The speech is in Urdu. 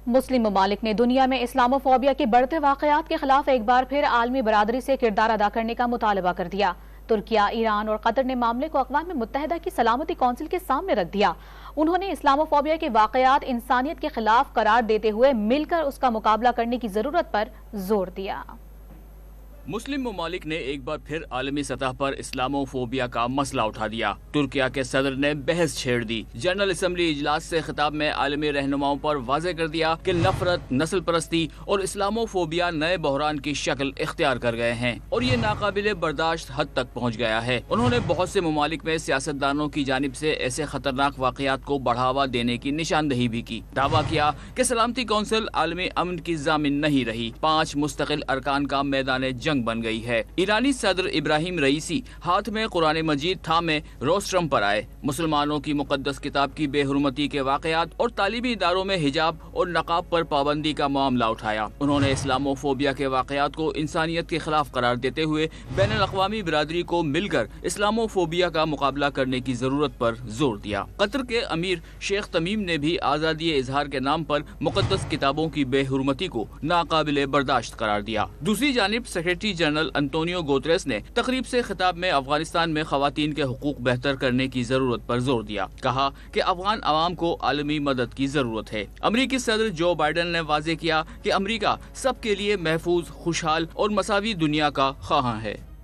مسلم ممالک نے دنیا میں اسلاموفوبیا کے بڑھتے واقعات کے خلاف ایک بار پھر عالمی برادری سے کردار ادا کرنے کا مطالبہ کر دیا۔ ترکیہ، ایران اور قطر نے معاملے کو اقوام متحدہ کی سلامتی کونسل کے سامنے رکھ دیا۔ انہوں نے اسلاموفوبیا کے واقعات انسانیت کے خلاف قرار دیتے ہوئے مل کر اس کا مقابلہ کرنے کی ضرورت پر زور دیا۔ مسلم ممالک نے ایک بار پھر عالمی سطح پر اسلاموفوبیا کا مسئلہ اٹھا دیا۔ ترکیہ کے صدر نے بحث چھیڑ دی۔ جنرل اسمبلی اجلاس سے خطاب میں عالمی رہنماؤں پر واضح کر دیا کہ نفرت، نسل پرستی اور اسلاموفوبیا نئے بحران کی شکل اختیار کر گئے ہیں اور یہ ناقابل برداشت حد تک پہنچ گیا ہے۔ انہوں نے بہت سے ممالک میں سیاستدانوں کی جانب سے ایسے خطرناک واقعات کو بڑھاوا دینے کی نشاندہی بھی کی۔ دعویٰ کیا کہ سلامتی کونسل عالمی امن کی ضامن نہیں رہی، 5 مستقل ارکان کا میدان جنگ بن گئی ہے۔ ایرانی صدر ابراہیم رئیسی ہاتھ میں قرآن مجید تھامے روسٹرم پر آئے۔ مسلمانوں کی مقدس کتاب کی بے حرمتی کے واقعات اور تعلیمی اداروں میں حجاب اور نقاب پر پابندی کا معاملہ اٹھایا۔ انہوں نے اسلاموفوبیا کے واقعات کو انسانیت کے خلاف قرار دیتے ہوئے بین الاقوامی برادری کو مل کر اسلاموفوبیا کا مقابلہ کرنے کی ضرورت پر زور دیا۔ قطر کے امیر شیخ تمیم نے بھی آزادی اظہار کے نام پر مقدس کتابوں کی بے حرمتی کو ناقابل برداشت قرار دیا۔ دوسری جانب سیکریٹری جنرل انتونیو گوتریس نے تقریب سے خطاب میں افغانستان میں خواتین کے حقوق بہتر کرنے کی ضرورت پر زور دیا۔ کہا کہ افغان عوام کو عالمی مدد کی ضرورت ہے۔ امریکی صدر جو بائیڈن نے واضح کیا کہ امریکہ سب کے لیے محفوظ، خوشحال اور مساوی دنیا کا خواہاں ہے۔